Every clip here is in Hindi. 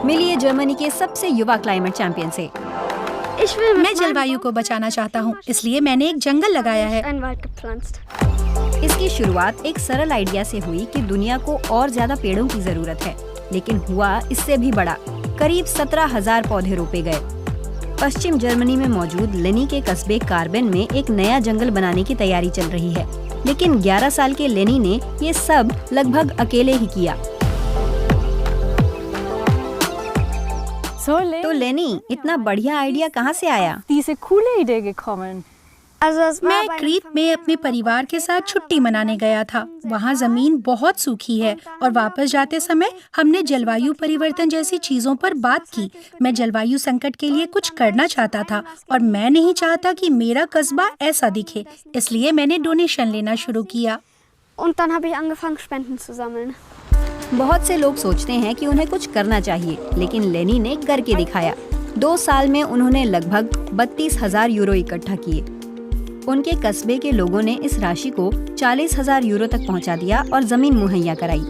मिलिए जर्मनी के सबसे युवा क्लाइमेट चैंपियन से। मैं जलवायु को बचाना चाहता हूँ, इसलिए मैंने एक जंगल लगाया है। इसकी शुरुआत एक सरल आइडिया से हुई कि दुनिया को और ज्यादा पेड़ों की जरूरत है, लेकिन हुआ इससे भी बड़ा। करीब 17,000 पौधे रोपे गए। पश्चिम जर्मनी में मौजूद लेनी के कस्बे कार्बेन में एक नया जंगल बनाने की तैयारी चल रही है, लेकिन 11 साल के लेनी ने ये सब लगभग अकेले ही किया। तो लेनी, इतना बढ़िया आइडिया कहाँ से आया? मैं क्रीट में अपने परिवार के साथ छुट्टी मनाने गया था। वहाँ जमीन बहुत सूखी है और वापस जाते समय हमने जलवायु परिवर्तन जैसी चीजों पर बात की। मैं जलवायु संकट के लिए कुछ करना चाहता था और मैं नहीं चाहता कि मेरा कस्बा ऐसा दिखे, इसलिए मैंने डोनेशन लेना शुरू किया। बहुत से लोग सोचते हैं कि उन्हें कुछ करना चाहिए, लेकिन लेनी ने करके दिखाया। 2 साल में उन्होंने लगभग 32,000 यूरो इकट्ठा किए। उनके कस्बे के लोगों ने इस राशि को 40,000 यूरो तक पहुंचा दिया और जमीन मुहैया कराई।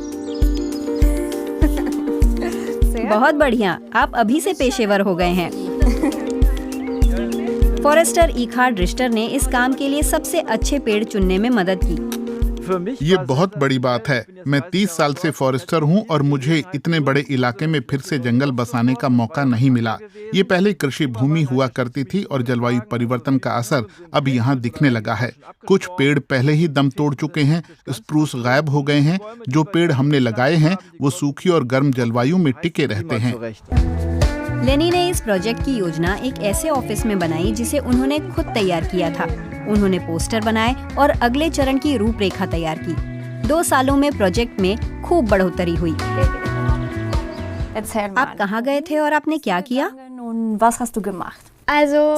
बहुत बढ़िया, आप अभी से पेशेवर हो गए हैं। फॉरेस्टर इखार्ड रिश्टर ने इस काम के लिए सबसे अच्छे पेड़ चुनने में मदद की। ये बहुत बड़ी बात है। मैं 30 साल से फॉरेस्टर हूँ और मुझे इतने बड़े इलाके में फिर से जंगल बसाने का मौका नहीं मिला। ये पहले कृषि भूमि हुआ करती थी और जलवायु परिवर्तन का असर अब यहाँ दिखने लगा है। कुछ पेड़ पहले ही दम तोड़ चुके हैं, स्प्रूस गायब हो गए हैं। जो पेड़ हमने लगाए हैं वो सूखी और गर्म जलवायु में टिके रहते हैं। लेनी ने इस प्रोजेक्ट की योजना एक ऐसे ऑफिस में बनाई जिसे उन्होंने खुद तैयार किया था। उन्होंने पोस्टर बनाए और अगले चरण की रूपरेखा तैयार की। 2 सालों में प्रोजेक्ट में खूब बढ़ोतरी हुई। आप कहाँ गए थे और आपने क्या किया?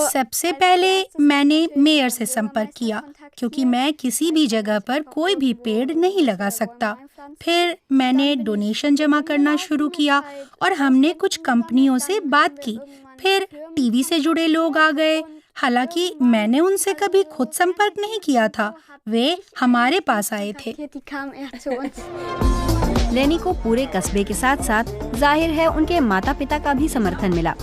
सबसे पहले मैंने मेयर से संपर्क किया, क्योंकि मैं किसी भी जगह पर कोई भी पेड़ नहीं लगा सकता। फिर मैंने डोनेशन जमा करना शुरू किया और हमने कुछ कंपनियों से बात की। फिर टीवी से जुड़े लोग आ गए। हालांकि मैंने उनसे कभी खुद संपर्क नहीं किया था, वे हमारे पास आए थे। लेनी को पूरे कस्बे के साथ साथ जाहिर है उनके माता पिता का भी समर्थन मिला।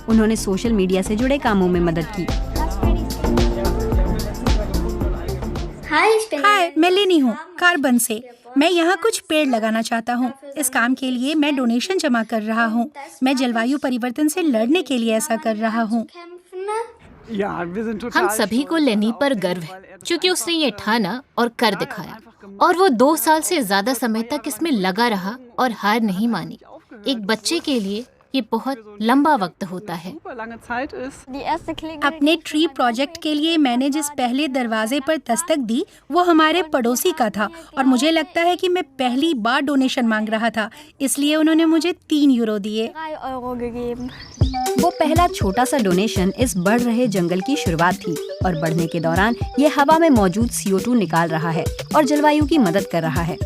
उन्होंने सोशल मीडिया से जुड़े कामों में मदद की। हाय, मैं लेनी हूँ, कार्बन से। मैं यहाँ कुछ पेड़ लगाना चाहता हूँ। इस काम के लिए मैं डोनेशन जमा कर रहा हूँ। मैं जलवायु परिवर्तन से लड़ने के लिए ऐसा कर रहा हूँ। हम सभी को लेनी पर गर्व है, क्योंकि उसने ये ठाना और कर दिखाया, और वो 2 साल से ज्यादा समय तक इसमें लगा रहा और हार नहीं मानी। एक बच्चे के लिए ये बहुत लंबा वक्त होता है। अपने ट्री प्रोजेक्ट के लिए मैंने जिस पहले दरवाजे पर दस्तक दी वो हमारे पड़ोसी का था और मुझे लगता है कि मैं पहली बार डोनेशन मांग रहा था, इसलिए उन्होंने मुझे 3 यूरो दिए। वो पहला छोटा सा डोनेशन इस बढ़ रहे जंगल की शुरुआत थी और बढ़ने के दौरान ये हवा में मौजूद CO2 निकाल रहा है और जलवायु की मदद कर रहा है।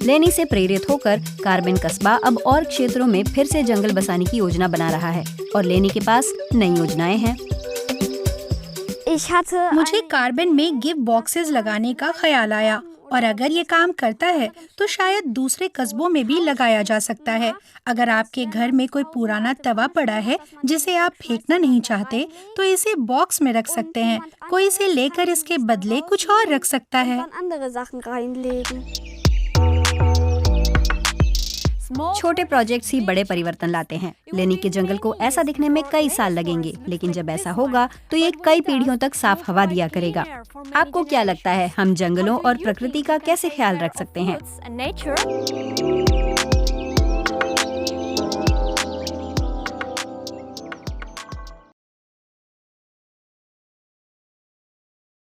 लेनी से प्रेरित होकर कार्बेन कस्बा अब और क्षेत्रों में फिर से जंगल बसाने की योजना बना रहा है और लेनी के पास नई योजनाएं हैं। मुझे कार्बन में गिव बॉक्सेस लगाने का ख्याल आया और अगर ये काम करता है तो शायद दूसरे कस्बों में भी लगाया जा सकता है। अगर आपके घर में कोई पुराना तवा पड़ा है जिसे आप फेंकना नहीं चाहते तो इसे बॉक्स में रख सकते हैं। कोई इसे लेकर इसके बदले कुछ और रख सकता है। छोटे प्रोजेक्ट्स ही बड़े परिवर्तन लाते हैं। लेनी के जंगल को ऐसा दिखने में कई साल लगेंगे, लेकिन जब ऐसा होगा तो ये कई पीढ़ियों तक साफ हवा दिया करेगा। आपको क्या लगता है, हम जंगलों और प्रकृति का कैसे ख्याल रख सकते हैं?